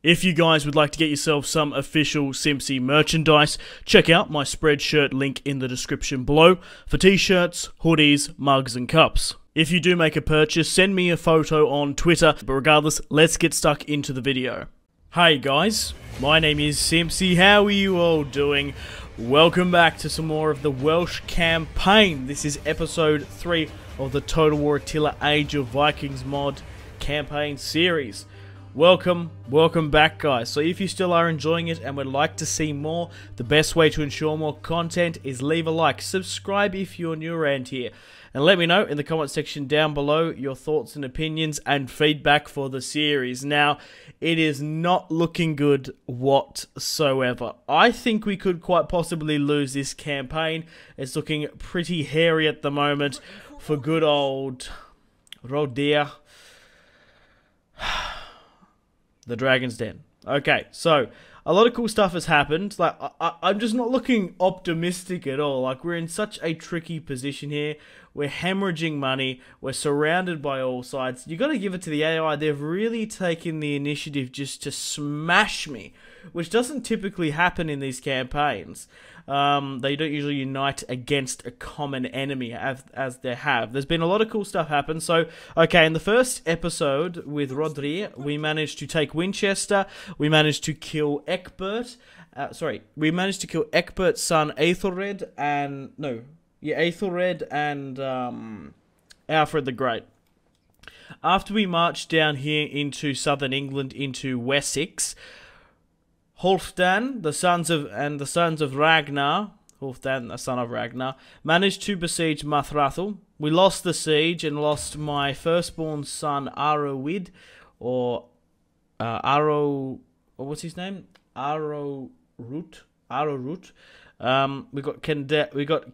If you guys would like to get yourself some official Simpzy merchandise, check out my Spreadshirt link in the description below for t-shirts, hoodies, mugs and cups. If you do make a purchase, send me a photo on Twitter, but regardless, let's get stuck into the video. Hey guys, my name is Simpzy, how are you all doing? Welcome back to some more of the Welsh campaign. This is episode 3 of the Total War Attila Age of Vikings mod campaign series. Welcome back guys. So if you still are enjoying it and would like to see more, the best way to ensure more content is leave a like, subscribe if you're new around here, and let me know in the comment section down below your thoughts and opinions and feedback for the series. Now, it is not looking good whatsoever. I think we could quite possibly lose this campaign. It's looking pretty hairy at the moment for good old Rodir. The Dragon's Den. Okay, so a lot of cool stuff has happened. Like I'm just not looking optimistic at all. Like we're in such a tricky position here. We're hemorrhaging money. We're surrounded by all sides. You got to give it to the AI. They've really taken the initiative just to smash me, which doesn't typically happen in these campaigns. They don't usually unite against a common enemy as they have. There's been a lot of cool stuff happen. So, okay, in the first episode with Rodri, we managed to take Winchester. We managed to kill Egbert. We managed to kill Egbert's son Aethelred and Aethelred and Alfred the Great. After we marched down here into southern England, into Wessex, Halfdan, the sons of Ragnar, Halfdan, the son of Ragnar, managed to besiege Mathrathel. We lost the siege and lost my firstborn son Arrowid, or what's his name? Arrowroot. We got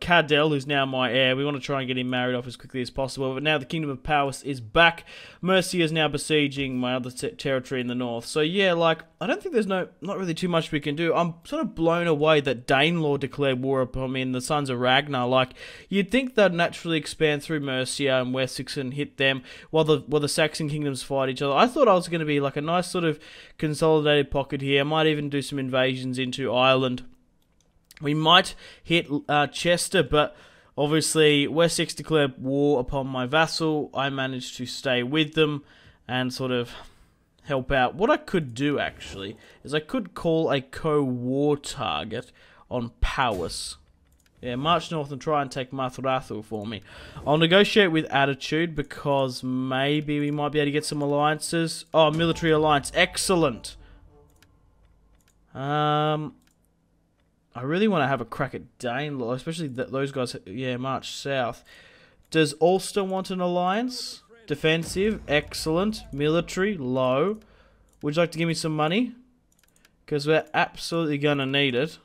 Cadell, who's now my heir. We want to try and get him married off as quickly as possible. But now the Kingdom of Powys is back. Mercia is now besieging my other territory in the north. So yeah, like I don't think there's not really too much we can do. I'm sort of blown away that Danelaw declared war upon me and the sons of Ragnar. Like you'd think they'd naturally expand through Mercia and Wessex and hit them while the Saxon kingdoms fight each other. I thought I was going to be like a nice sort of consolidated pocket here. I might even do some invasions into Ireland. We might hit Chester, but obviously Wessex declared war upon my vassal. I managed to stay with them and sort of help out. What I could do, actually, is I could call a co-war target on Powys. Yeah, march north and try and take Mathrathel for me. I'll negotiate with Attitude because maybe we might be able to get some alliances. Oh, military alliance. Excellent. I really want to have a crack at Danelaw, especially those guys, yeah, march south. Does Ulster want an alliance? Defensive, excellent. Military, low. Would you like to give me some money? Because we're absolutely going to need it.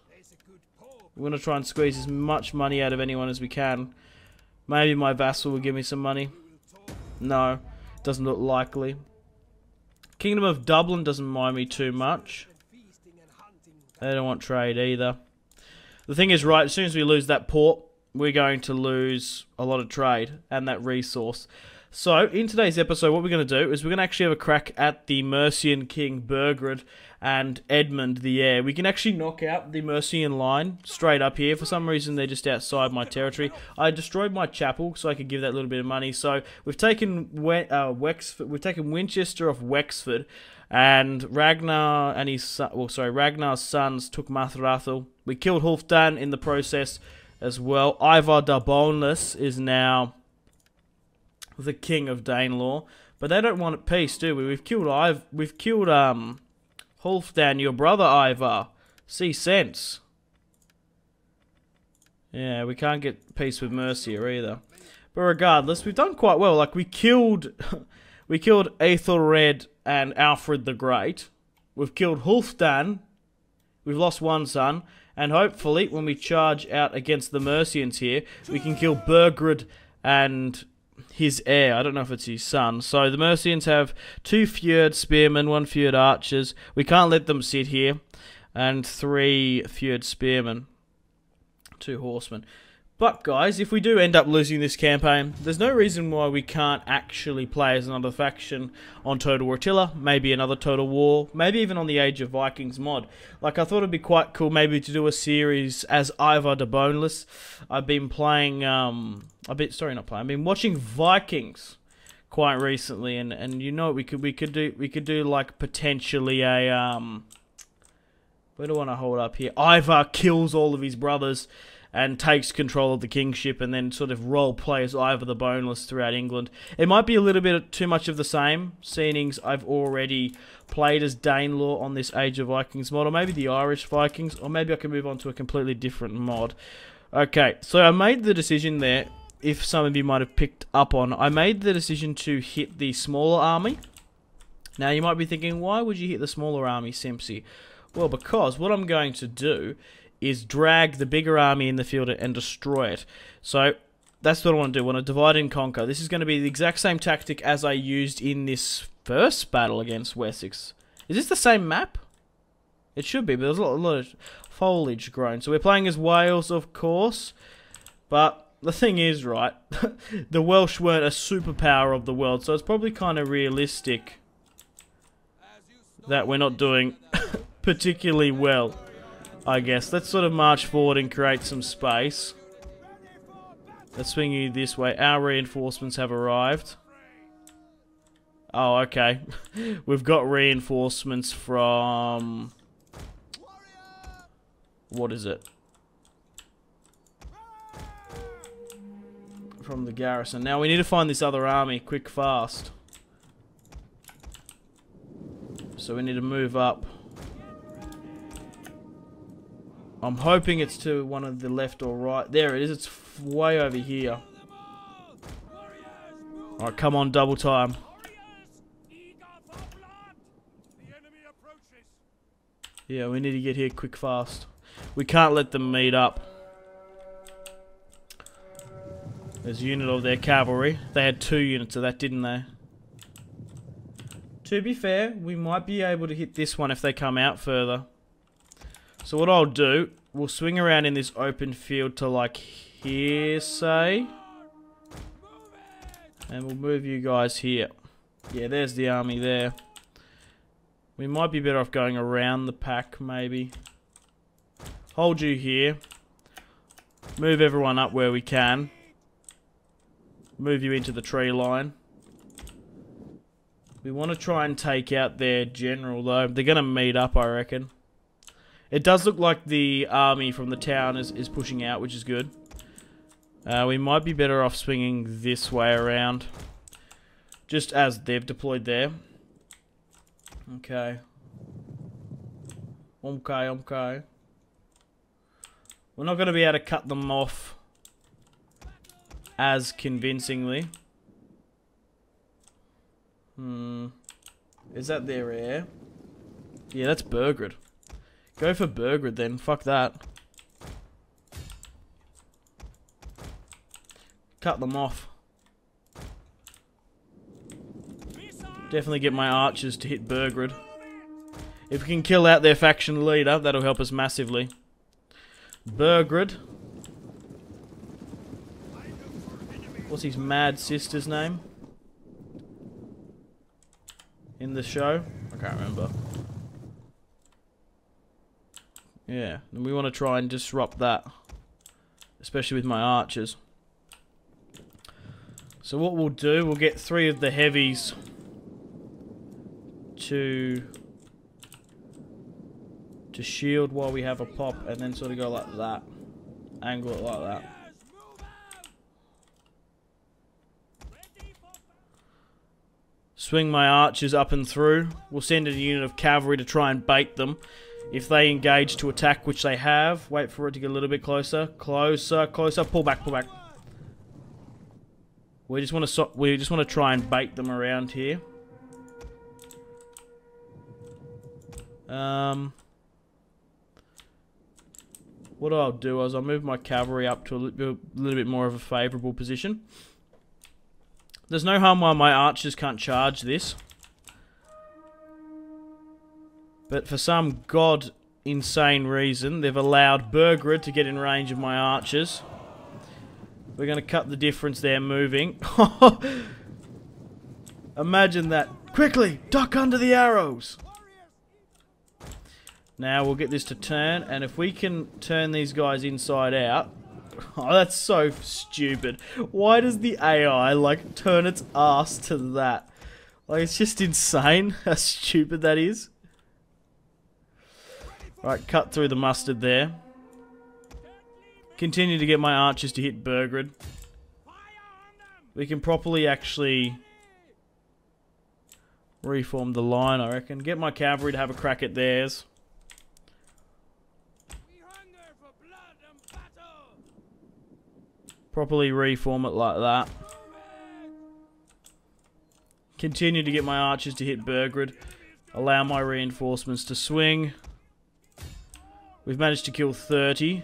We're going to try and squeeze as much money out of anyone as we can. Maybe my vassal will give me some money. No, doesn't look likely. Kingdom of Dublin doesn't mind me too much. They don't want trade either. The thing is, right, as soon as we lose that port, we're going to lose a lot of trade and that resource. So, in today's episode, what we're going to do is we're going to actually have a crack at the Mercian king, Burgred, and Edmund the heir. We can actually knock out the Mercian line straight up here. For some reason, they're just outside my territory. I destroyed my chapel so I could give that little bit of money. So, we've taken Winchester off Wexford. And Ragnar and his son, Ragnar's sons took Mathrathel. We killed Halfdan in the process as well. Ivar the Boneless is now the king of Danelaw, but they don't want peace, do we? We've killed Halfdan, your brother Ivar. See sense. Yeah, we can't get peace with Mercia either. But regardless, we've done quite well. Like we killed Aethelred and Alfred the Great. We've killed Halfdan. We've lost one son. And hopefully, when we charge out against the Mercians here, we can kill Burgred and his heir. I don't know if it's his son. So the Mercians have 2 Fjord spearmen, 1 Fjord archers. We can't let them sit here. And 3 Fjord spearmen. 2 horsemen. But guys, if we do end up losing this campaign, there's no reason why we can't actually play as another faction on Total War Attila, maybe another Total War, maybe even on the Age of Vikings mod. Like, I thought it'd be quite cool maybe to do a series as Ivar the Boneless. I've been playing, I've been watching Vikings quite recently, and you know what we could do like potentially a, where do I want to hold up here? Ivar kills all of his brothers and takes control of the kingship, and then sort of role plays Ivar the Boneless throughout England. It might be a little bit too much of the same, seeing I've already played as Danelaw on this Age of Vikings mod, or maybe the Irish Vikings, or maybe I can move on to a completely different mod. Okay, so I made the decision there, if some of you might have picked up on, I made the decision to hit the smaller army. Now you might be thinking, why would you hit the smaller army, Simpzy? Well, because what I'm going to do is drag the bigger army in the field and destroy it. So that's what I want to do. I want to divide and conquer. This is going to be the exact same tactic as I used in this first battle against Wessex. Is this the same map? It should be, but there's a lot of foliage grown. So we're playing as Wales, of course. But the thing is, right, the Welsh weren't a superpower of the world, so it's probably kind of realistic that we're not doing particularly well, I guess. Let's sort of march forward and create some space. Let's swing you this way. Our reinforcements have arrived. Oh, okay. We've got reinforcements from... what is it? From the garrison. Now we need to find this other army quick, fast. So we need to move up. I'm hoping it's to one of the left or right. There it is. It's way over here. Alright, come on, double time. Yeah, we need to get here quick, fast. We can't let them meet up. There's a unit of their cavalry. They had 2 units of that, didn't they? To be fair, we might be able to hit this one if they come out further. So what I'll do, we'll swing around in this open field to like here, say. And we'll move you guys here. Yeah, there's the army there. We might be better off going around the pack, maybe. Hold you here. Move everyone up where we can. Move you into the tree line. We want to try and take out their general, though. They're going to meet up, I reckon. It does look like the army from the town is pushing out, which is good. We might be better off swinging this way around. Just as they've deployed there. Okay. Okay. We're not going to be able to cut them off as convincingly. Is that their heir? Yeah, that's Burgred. Go for Burgred then. Fuck that. Cut them off. Definitely get my archers to hit Burgred. If we can kill out their faction leader, that'll help us massively. Burgred. What's his mad sister's name? In the show? I can't remember. Yeah, and we want to try and disrupt that. Especially with my archers. So what we'll do, we'll get 3 of the heavies to shield while we have a pop, and then sort of go like that. Angle it like that. Swing my archers up and through. We'll send in a unit of cavalry to try and bait them. If they engage to attack, which they have, wait for it to get a little bit closer. Closer, closer. Pull back, pull back. We just want to try and bait them around here. What I'll do is I'll move my cavalry up to a little bit more of a favourable position. There's no harm why my archers can't charge this. But for some god insane reason, they've allowed Burgred to get in range of my archers. We're going to cut the difference there moving. Imagine that. Quickly, duck under the arrows. Now we'll get this to turn, and if we can turn these guys inside out... Oh, that's so stupid. Why does the AI, like, turn its ass to that? Like, it's just insane how stupid that is. Right, cut through the mustard there. Continue to get my archers to hit Burgred. We can properly actually reform the line, I reckon. Get my cavalry to have a crack at theirs. Properly reform it like that. Continue to get my archers to hit Burgred. Allow my reinforcements to swing. We've managed to kill 30.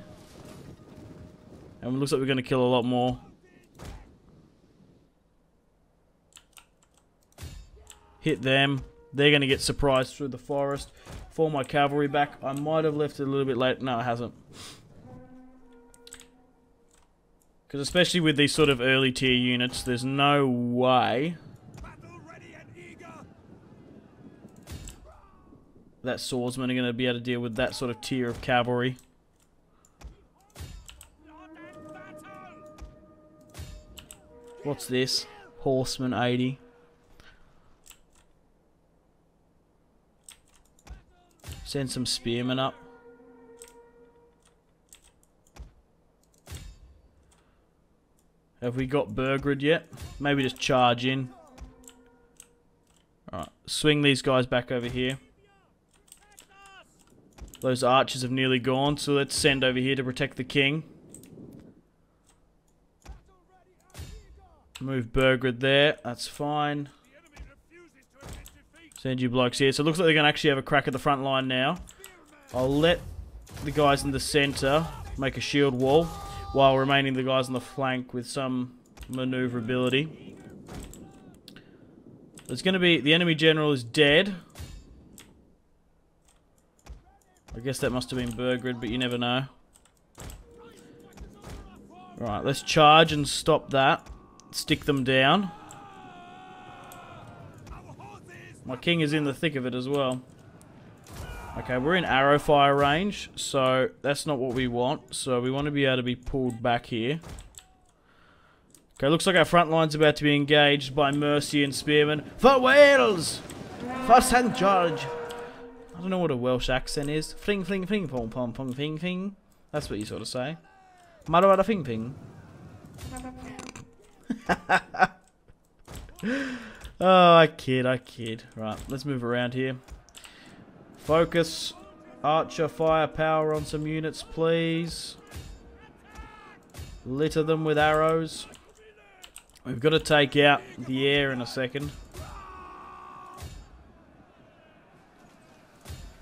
And it looks like we're going to kill a lot more. Hit them. They're going to get surprised through the forest. Fall my cavalry back. I might have left it a little bit late. No, it hasn't. Because especially with these sort of early tier units, there's no way that swordsmen are going to be able to deal with that sort of tier of cavalry. What's this? Horseman 80. Send some spearmen up. Have we got Burgred yet? Maybe just charge in. Alright, swing these guys back over here. Those archers have nearly gone, so let's send over here to protect the king. Move Burgred there, that's fine. Send you blokes here. So it looks like they're going to actually have a crack at the front line now. I'll let the guys in the centre make a shield wall, while remaining the guys on the flank with some maneuverability. There's going to be... The enemy general is dead. I guess that must have been Burgred, but you never know. Right, let's charge and stop that. Stick them down. My king is in the thick of it as well. Okay, we're in arrow fire range, so that's not what we want. So we want to be able to be pulled back here. Okay, looks like our front line's about to be engaged by Mercian spearmen. For Wales! For St. George! I don't know what a Welsh accent is. Fling, fling, fling, pong, pong, pong, fing, fing. That's what you sort of say. Marawada fing, fing. Oh, I kid. Right, let's move around here. Focus. Archer firepower on some units, please. Litter them with arrows. We've got to take out the air in a second.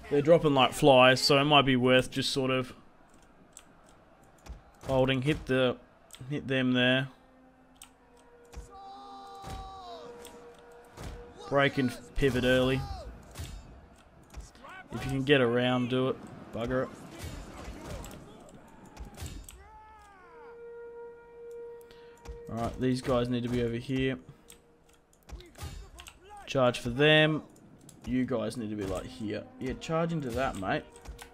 They're dropping like flies, so it might be worth just sort of holding. Hit them there. Break and pivot early. If you can get around, do it. Bugger it. Alright, these guys need to be over here. Charge for them. You guys need to be like here. Yeah, charge into that, mate.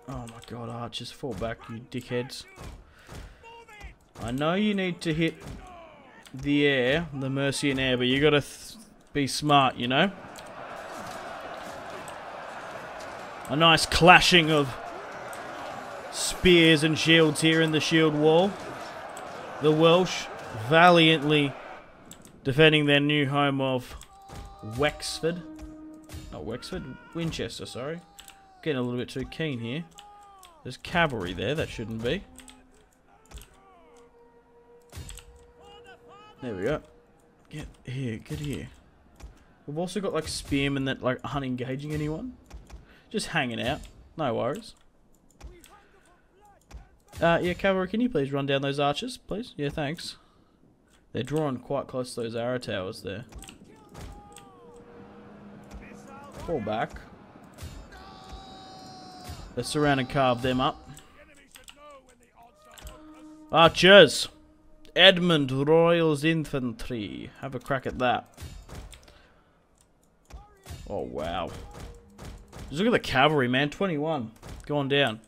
Oh my god, archers, fall back, you dickheads. I know you need to hit the air, the Mercian air, but you gotta be smart, you know? A nice clashing of spears and shields here in the shield wall. The Welsh valiantly defending their new home of Wexford. Not Wexford, Winchester, sorry. Getting a little bit too keen here. There's cavalry there, that shouldn't be. There we go. Get here. We've also got like spearmen that like aren't engaging anyone. Just hanging out. No worries. Yeah, cavalry, can you please run down those archers, please? Yeah, thanks. They're drawn quite close to those arrow towers there. Fall back. Let's surround and carve them up. Archers! Edmund, Royals Infantry. Have a crack at that. Oh, wow. Just look at the cavalry, man. 21. Go on down.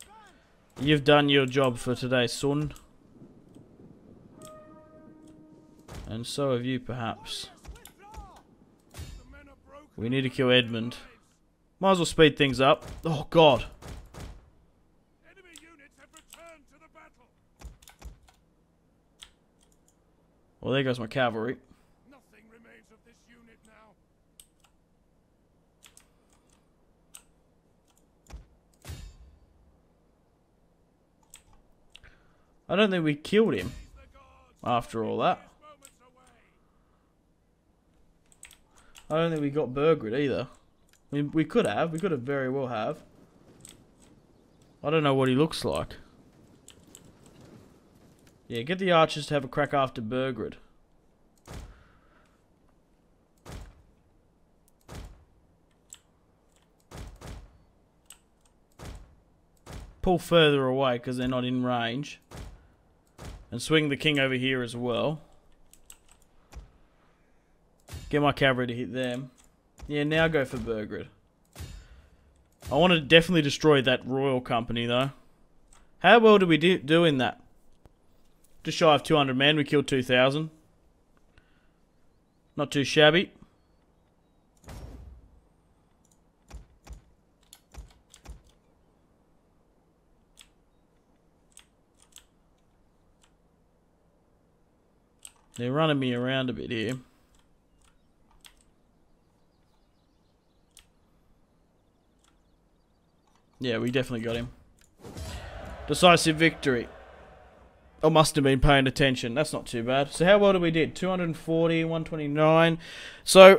You've done your job for today, son. And so have you, perhaps. We need to kill Edmund. Might as well speed things up. Oh, God. Well, there goes my cavalry. Nothing remains of this unit now. I don't think we killed him after all that. I don't think we got Burgred either. I mean, we could have. We could have very well have. I don't know what he looks like. Yeah, get the archers to have a crack after Burgred. Pull further away because they're not in range. And swing the king over here as well. Get my cavalry to hit them. Yeah, now go for Burgred. I want to definitely destroy that royal company though. How well did we do in that? Just shy of 200 men, we killed 2,000. Not too shabby. They're running me around a bit here. Yeah, we definitely got him. Decisive victory. I must have been paying attention. That's not too bad. So how well did we did? 240, 129. So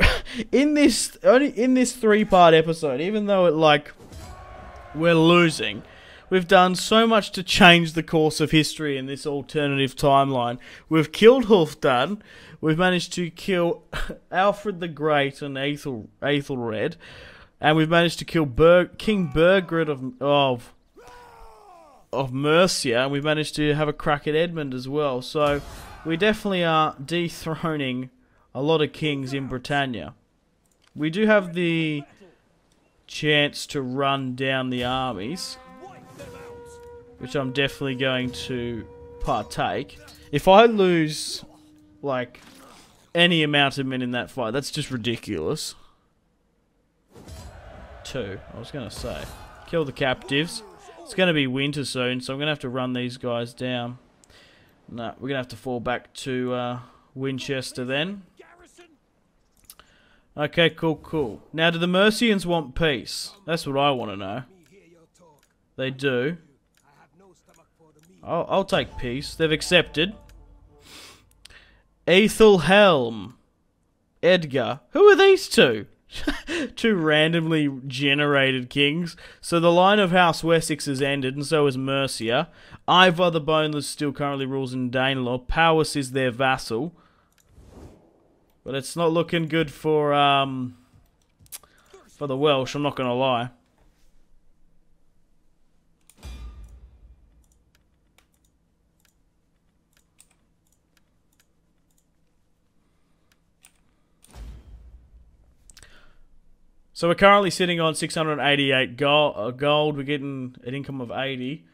in this 3-part episode, even though we're losing, we've done so much to change the course of history in this alternative timeline. We've killed Hulfdan. We've managed to kill Alfred the Great and Aethelred. And we've managed to kill King Burgred of Mercia, and we've managed to have a crack at Edmund as well. So we definitely are dethroning a lot of kings in Britannia. We do have the chance to run down the armies, which I'm definitely going to partake. If I lose like any amount of men in that fight, that's just ridiculous. 2, I was going to say. Kill the captives. It's going to be winter soon, so I'm going to have to run these guys down. No, we're going to have to fall back to Winchester then. Okay, cool. Now, do the Mercians want peace? That's what I want to know. They do. I'll take peace. They've accepted. Aethelhelm. Edgar. Who are these two? Two randomly generated kings. So the line of House Wessex has ended, and so has Mercia. Ivar the Boneless still currently rules in Danelaw. Powys is their vassal. But it's not looking good for the Welsh, I'm not going to lie. So we're currently sitting on 688 gold. We're getting an income of 80.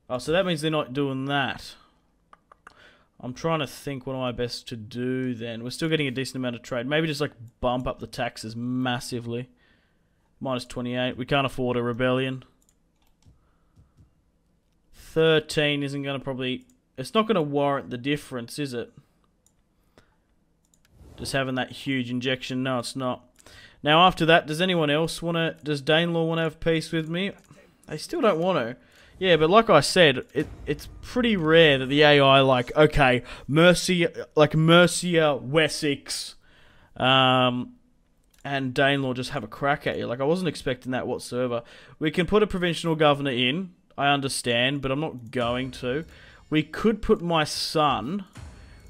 Oh, so that means they're not doing that. I'm trying to think what am I best to do then. We're still getting a decent amount of trade. Maybe just like bump up the taxes massively. Minus 28. We can't afford a rebellion. 13 isn't going to probably... It's not going to warrant the difference, is it? Just having that huge injection. No, it's not. Now, after that, does anyone else want to... Does Danelaw want to have peace with me? They still don't want to. Yeah, but like I said, it's pretty rare that the AI, like, okay, Mercia, Wessex, and Danelaw just have a crack at you. Like, I wasn't expecting that whatsoever. We can put a provincial governor in, I understand, but I'm not going to. We could put my son...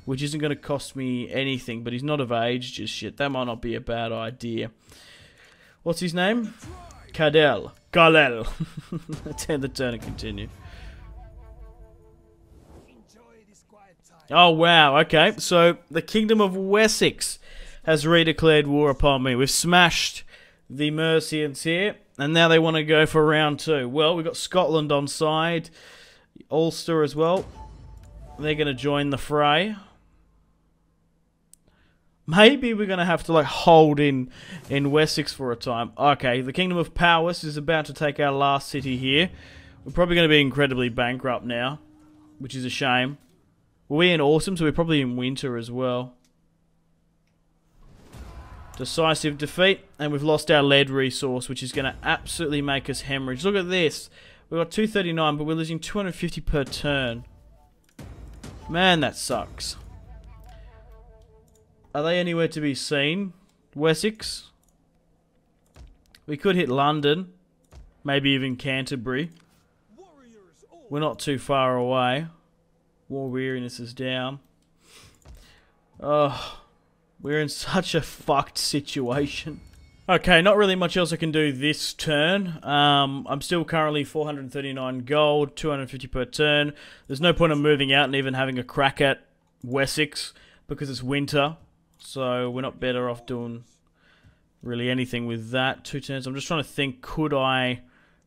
which isn't going to cost me anything, but he's not of age just yet. That might not be a bad idea. What's his name? Kalel. Let's end the turn and continue. Enjoy this quiet time. Oh, wow. Okay, so the Kingdom of Wessex has redeclared war upon me. We've smashed the Mercians here, and now they want to go for round 2. Well, we've got Scotland on side, Ulster as well. They're going to join the fray. Maybe we're going to have to like hold in Wessex for a time. Okay, the Kingdom of Powys is about to take our last city here. We're probably going to be incredibly bankrupt now, which is a shame. We're in autumn, so we're probably in winter as well. Decisive defeat, and we've lost our lead resource, which is going to absolutely make us hemorrhage. Look at this. We've got 239, but we're losing 250 per turn. Man, that sucks. Are they anywhere to be seen? Wessex? We could hit London. Maybe even Canterbury. We're not too far away. War weariness is down. Oh, we're in such a fucked situation. Okay, not really much else I can do this turn. I'm still currently 439 gold, 250 per turn. There's no point in moving out and even having a crack at Wessex because it's winter. So we're not better off doing really anything with that. 2 turns. I'm just trying to think, could I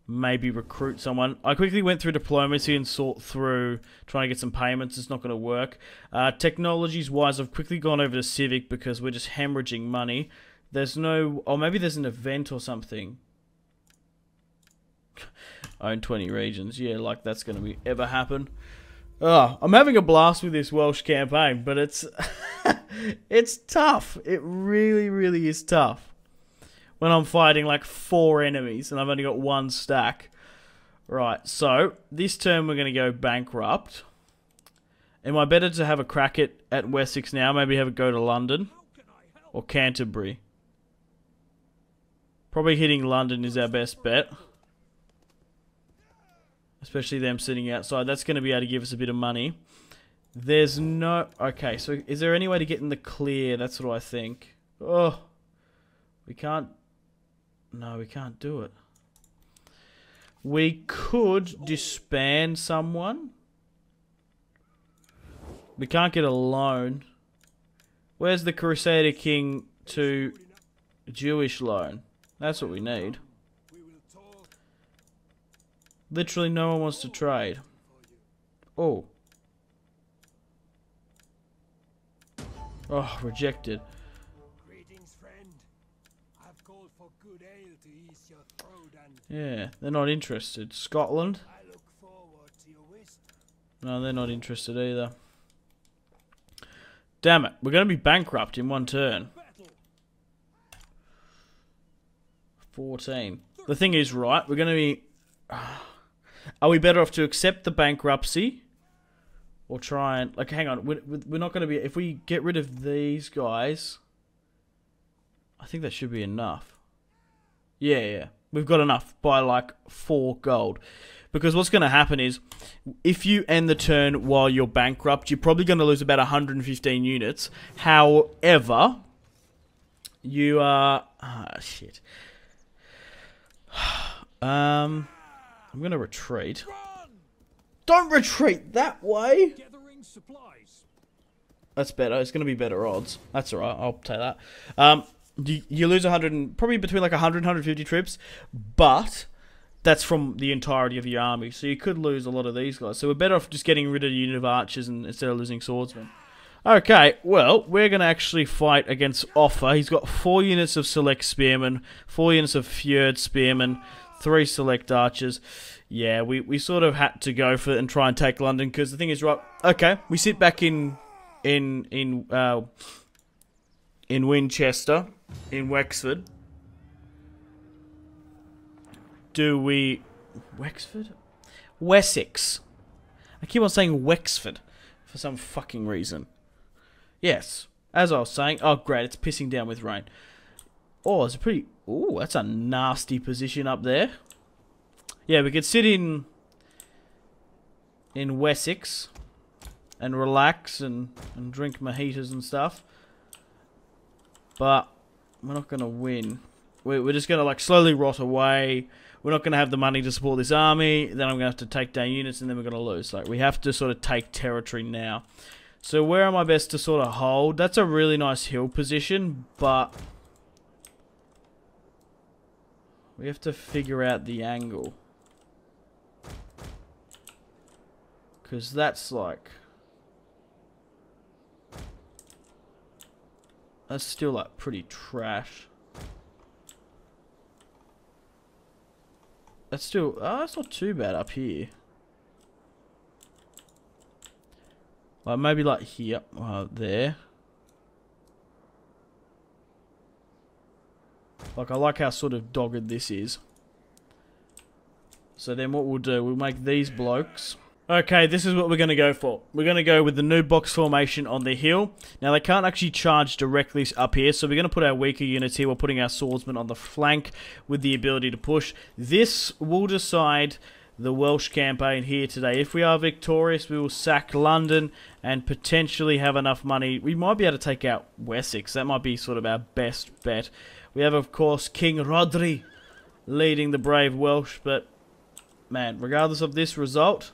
maybe recruit someone? I quickly went through diplomacy and sort through trying to get some payments. It's not going to work. Technologies wise, I've quickly gone over to civic because we're just hemorrhaging money. There's no... or maybe there's an event or something. Own 20 regions. Yeah, like that's going to be ever happen. Oh, I'm having a blast with this Welsh campaign, but it's... it's tough. It really, really is tough. When I'm fighting like 4 enemies and I've only got 1 stack. Right, so this turn we're going to go bankrupt. Am I better to have a crack at Wessex now? Maybe have a go to London or Canterbury? Probably hitting London is our best bet. Especially them sitting outside. That's going to be able to give us a bit of money. There's no... okay, so is there any way to get in the clear? That's what I think. Oh, we can't... no, we can't do it. We could disband someone. We can't get a loan. Where's the Crusader King to Jewish loan? That's what we need. Literally no one wants to trade. Oh. Oh, rejected. Greetings, friend. I've called for good ale to ease your throat and Yeah, they're not interested. Scotland? I look forward to your wisdom. No, they're not interested either. Damn it, we're going to be bankrupt in 1 turn. 14. The thing is, right, we're going to be... are we better off to accept the bankruptcy? Or try and... like, hang on, we're not going to be... if we get rid of these guys... I think that should be enough. Yeah. We've got enough by, like, 4 gold. Because what's going to happen is, if you end the turn while you're bankrupt, you're probably going to lose about 115 units. However, you are... ah, shit. I'm going to retreat. Don't retreat that way! Gathering supplies. That's better. It's going to be better odds. That's alright. I'll take that. You lose 100 and... probably between like 100 and 150 troops. But... that's from the entirety of your army. So you could lose a lot of these guys. So we're better off just getting rid of a unit of archers instead of losing swordsmen. Okay, well, we're going to actually fight against Offa. He's got 4 units of select spearmen, 4 units of fjord spearmen, 3 select archers. Yeah, we sort of had to go for it and try and take London, because the thing is, right, okay, we sit back in Winchester, in Wexford. Do we... Wexford? Wessex. I keep on saying Wexford for some fucking reason. Yes, as I was saying... oh, great, it's pissing down with rain. Oh, it's a pretty... ooh, that's a nasty position up there. Yeah, we could sit in Wessex and relax and drink mojitos and stuff. But we're not going to win. We're just going to, like, slowly rot away. We're not going to have the money to support this army. Then I'm going to have to take down units, and then we're going to lose. Like, we have to sort of take territory now. So where am I best to sort of hold? That's a really nice hill position, but we have to figure out the angle. Because that's like... That's still like pretty trash. That's still... Oh, that's not too bad up here. Like maybe like here, there. Like I like how sort of dogged this is. So then what we'll do, we'll make these blokes. Okay, this is what we're going to go for. We're going to go with the new box formation on the hill. Now, they can't actually charge directly up here, so we're going to put our weaker units here. We're putting our swordsmen on the flank with the ability to push. This will decide the Welsh campaign here today. If we are victorious, we will sack London and potentially have enough money. We might be able to take out Wessex. That might be sort of our best bet. We have, of course, King Rhodri leading the brave Welsh, but, man, regardless of this result...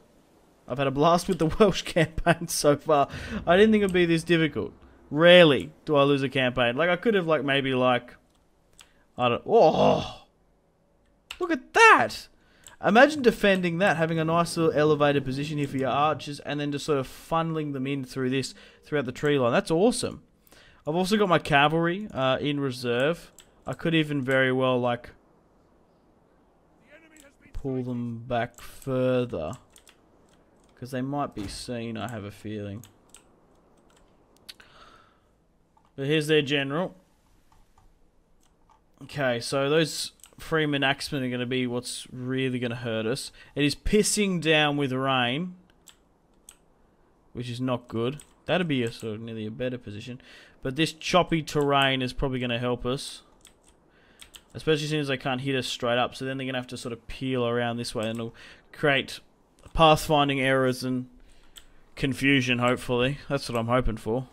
I've had a blast with the Welsh campaign so far. I didn't think it would be this difficult. Rarely do I lose a campaign. Like, I could have, like, maybe, like... I don't... Oh! Look at that! Imagine defending that, having a nice little elevated position here for your archers, and then just sort of funneling them in through this, throughout the tree line. That's awesome. I've also got my cavalry in reserve. I could even very well, like... pull them back further. Because they might be seen, I have a feeling. But here's their general. Okay, so those Freeman Axemen are going to be what's really going to hurt us. It is pissing down with rain. Which is not good. That'd be a sort of nearly a better position. But this choppy terrain is probably going to help us. Especially since they can't hit us straight up. So then they're going to have to sort of peel around this way. And it'll create... pathfinding errors and confusion, hopefully. That's what I'm hoping for.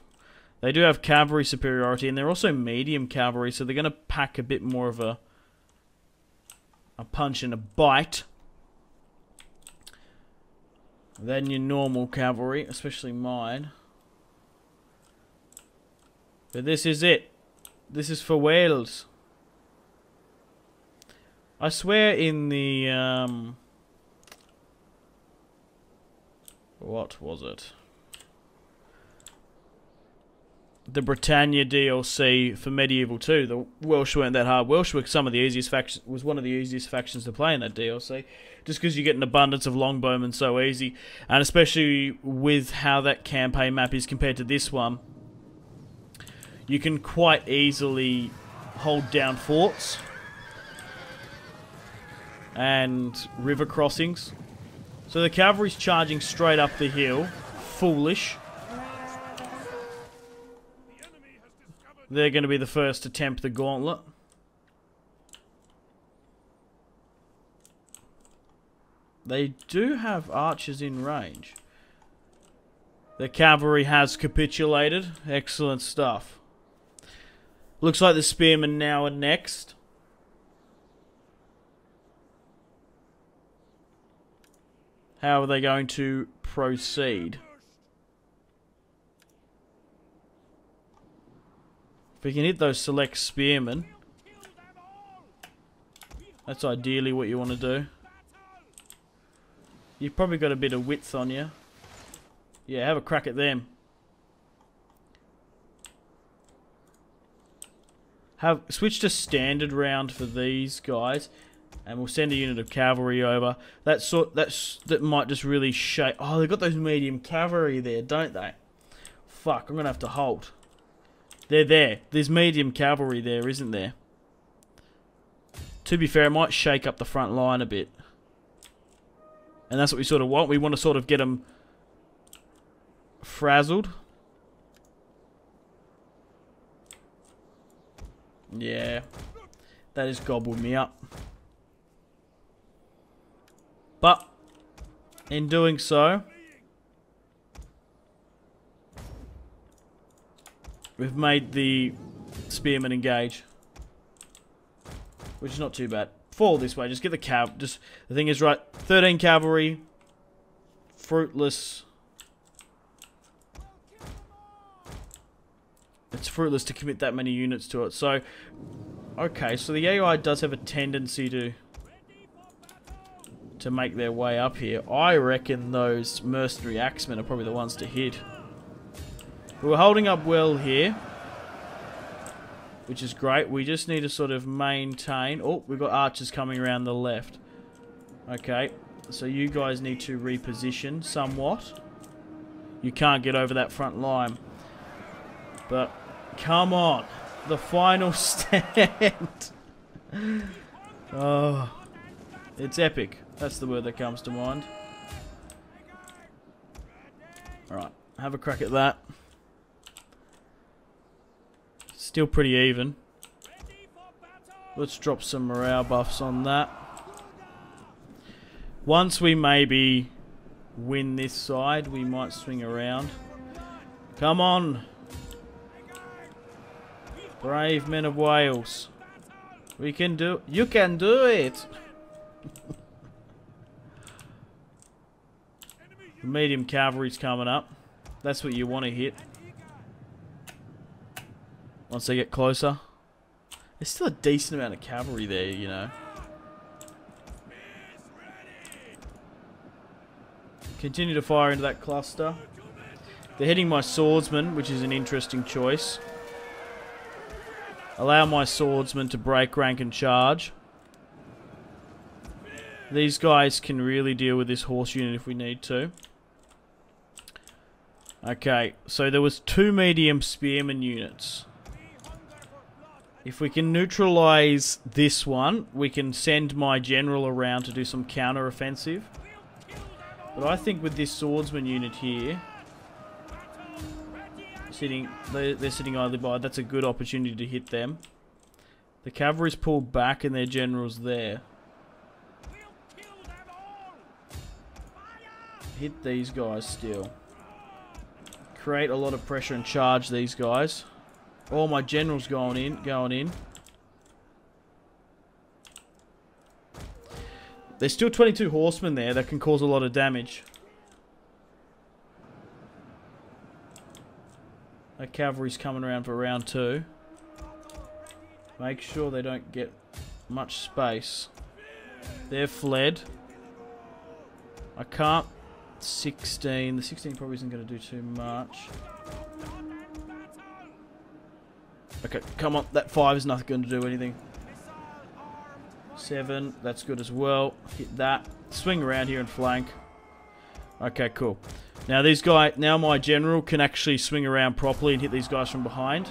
They do have cavalry superiority, and they're also medium cavalry, so they're going to pack a bit more of a punch and a bite than your normal cavalry, especially mine. But this is it. This is for Wales. I swear in the... what was it? The Britannia DLC for Medieval 2. The Welsh weren't that hard. Welsh were some of the easiest factions. Was one of the easiest factions to play in that DLC, just because you get an abundance of longbowmen so easy, and especially with how that campaign map is compared to this one, you can quite easily hold down forts and river crossings. So the cavalry's charging straight up the hill. Foolish. They're going to be the first to tempt the gauntlet. They do have archers in range. The cavalry has capitulated. Excellent stuff. Looks like the spearmen now are next. How are they going to proceed? If we can hit those select spearmen, that's ideally what you want to do. You've probably got a bit of width on you. Yeah, have a crack at them. Switch to standard round for these guys. And we'll send a unit of cavalry over. That might just really shake. Oh, they've got those medium cavalry there, don't they? Fuck, I'm gonna have to hold. They're there. There's medium cavalry there, isn't there? To be fair, it might shake up the front line a bit. And that's what we sort of want. We want to sort of get them frazzled. Yeah. That has gobbled me up. But, in doing so, we've made the spearmen engage. Which is not too bad. Fall this way, just get the cav. Just, the thing is, right, 13 cavalry, fruitless. It's fruitless to commit that many units to it. So, okay, so the AI does have a tendency to make their way up here. I reckon those mercenary axemen are probably the ones to hit. We're holding up well here, which is great. We just need to sort of maintain. Oh, we've got archers coming around the left. Okay, so you guys need to reposition somewhat. You can't get over that front line. But, come on. The final stand. Oh, it's epic. That's the word that comes to mind. Alright, have a crack at that. Still pretty even. Let's drop some morale buffs on that. Once we maybe win this side, we might swing around. Come on! Brave men of Wales. We can do... You can do it! The medium cavalry's coming up. That's what you want to hit. Once they get closer. There's still a decent amount of cavalry there, you know. Continue to fire into that cluster. They're hitting my swordsman, which is an interesting choice. Allow my swordsman to break rank and charge. These guys can really deal with this horse unit if we need to. Okay, so there was 2 medium spearman units. If we can neutralize this one, we can send my general around to do some counter-offensive. But I think with this swordsman unit here, they're sitting idly by, that's a good opportunity to hit them. The cavalry's pulled back and their general's there. Hit these guys still. Create a lot of pressure and charge these guys. Oh, my general's going in. There's still 22 horsemen there that can cause a lot of damage. That cavalry's coming around for round 2. Make sure they don't get much space. They're fled. I can't... 16. The 16 probably isn't going to do too much. Okay, come on. That 5 is not going to do anything. 7. That's good as well. Hit that. Swing around here and flank. Okay, cool. Now these guys... Now my general can actually swing around properly and hit these guys from behind.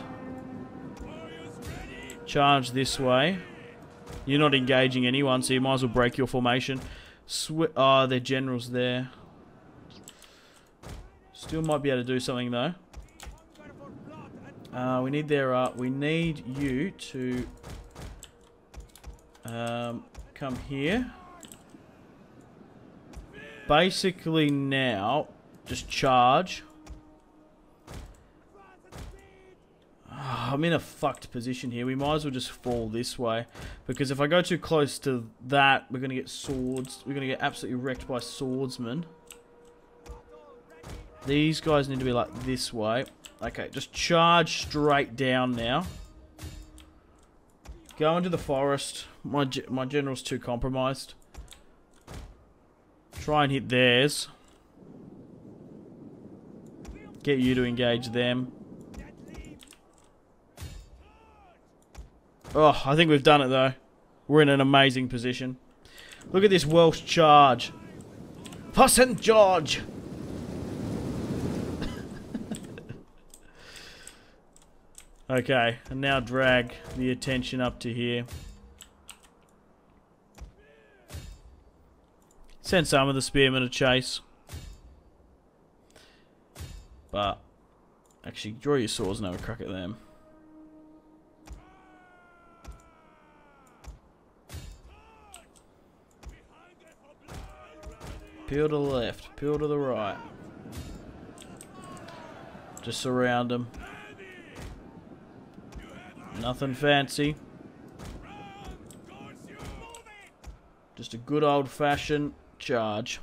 Charge this way. You're not engaging anyone, so you might as well break your formation. Oh, their general's there. Still might be able to do something though. We need their... we need you to come here. Basically now, just charge. I'm in a fucked position here. We might as well just fall this way. Because if I go too close to that, we're going to get swords. We're going to get absolutely wrecked by swordsmen. These guys need to be like this way. Okay, just charge straight down now. Go into the forest. My general's too compromised. Try and hit theirs. Get you to engage them. Oh, I think we've done it though. We're in an amazing position. Look at this Welsh charge. For St. George! Okay, and now drag the attention up to here. Send some of the spearmen to chase. But, actually, draw your swords and have a crack at them. Peel to the left, peel to the right. Just surround them. Nothing fancy. Just a good old-fashioned charge.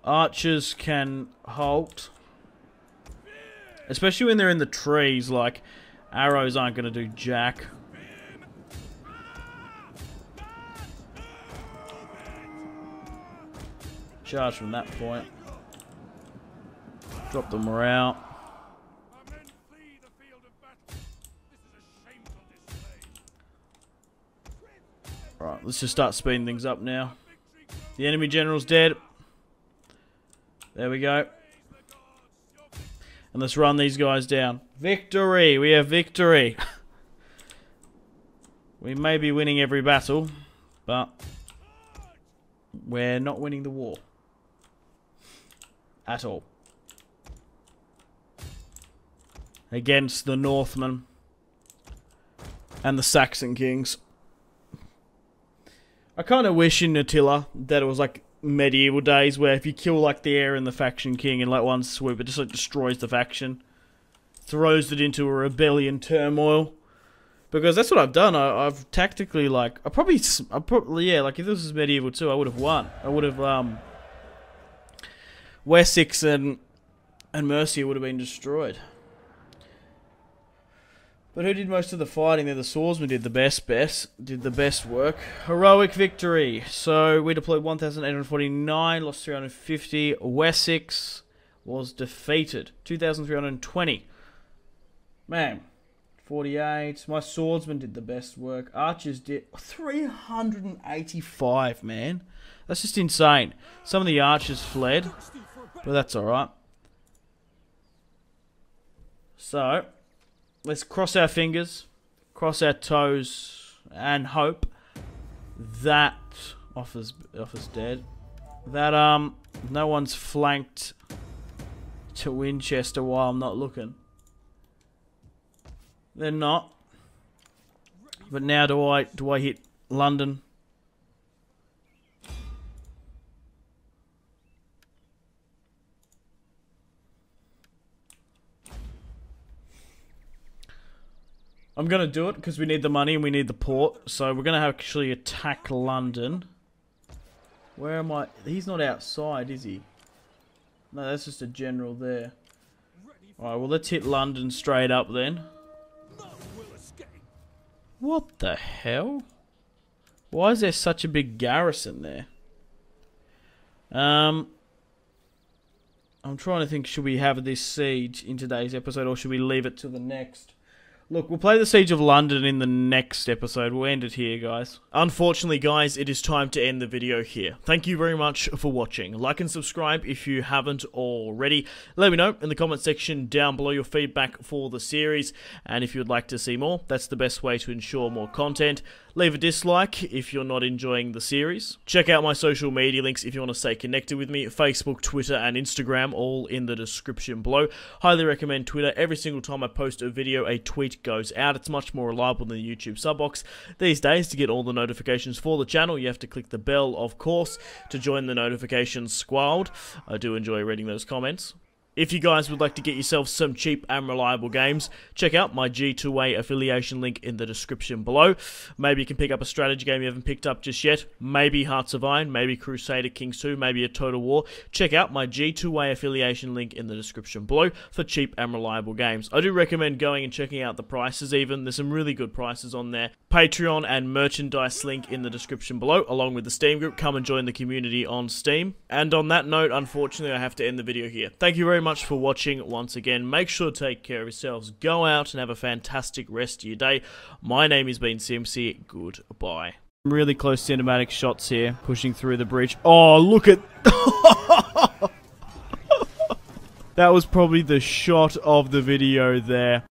Archers can halt. Especially when they're in the trees, like, arrows aren't going to do jack. Charge from that point. Drop the morale. Alright, let's just start speeding things up now. The enemy general's dead. There we go. And let's run these guys down. Victory! We have victory! We may be winning every battle, but we're not winning the war. At all. Against the Northmen and the Saxon kings. I kind of wish in Attila that it was like medieval days where if you kill like the heir and the faction king in like one swoop, it just like destroys the faction. Throws it into a rebellion turmoil. Because that's what I've done. I've tactically like, I probably yeah, like if this was medieval too, I would have won. I would have Wessex and Mercia would have been destroyed. But who did most of the fighting there? The swordsman did the best work. Heroic victory. So we deployed 1,849, lost 350. Wessex was defeated. 2,320. Man, 48. My swordsman did the best work. Archers did 385, man. That's just insane. Some of the archers fled, but that's alright. So, let's cross our fingers, cross our toes, and hope that Offa's dead. That no one's flanked to Winchester while I'm not looking. They're not. But now do I hit London? I'm going to do it because we need the money and we need the port. So we're going to actually attack London. Where am I? He's not outside, is he? No, that's just a general there. Alright, well let's hit London straight up then. What the hell? Why is there such a big garrison there? I'm trying to think, should we have this siege in today's episode or should we leave it to the next? Look, we'll play the Siege of London in the next episode. We'll end it here, guys. Unfortunately, guys, it is time to end the video here. Thank you very much for watching. Like and subscribe if you haven't already. Let me know in the comment section down below your feedback for the series. And if you would like to see more, that's the best way to ensure more content. Leave a dislike if you're not enjoying the series. Check out my social media links if you want to stay connected with me. Facebook, Twitter, and Instagram, all in the description below. Highly recommend Twitter. Every single time I post a video, a tweet goes out. It's much more reliable than the YouTube sub box. These days, to get all the notifications for the channel, you have to click the bell, of course, to join the notifications squad. I do enjoy reading those comments. If you guys would like to get yourself some cheap and reliable games, check out my G2A affiliation link in the description below. Maybe you can pick up a strategy game you haven't picked up just yet. Maybe Hearts of Iron, maybe Crusader Kings 2, maybe a Total War. Check out my G2A affiliation link in the description below for cheap and reliable games. I do recommend going and checking out the prices even. There's some really good prices on there. Patreon and merchandise link in the description below, along with the Steam group. Come and join the community on Steam. And on that note, unfortunately, I have to end the video here. Thank you very much for watching once again. Make sure to take care of yourselves. Go out and have a fantastic rest of your day. My name has been Simpzy. Goodbye. Really close cinematic shots here, pushing through the bridge. Oh, look at... That was probably the shot of the video there.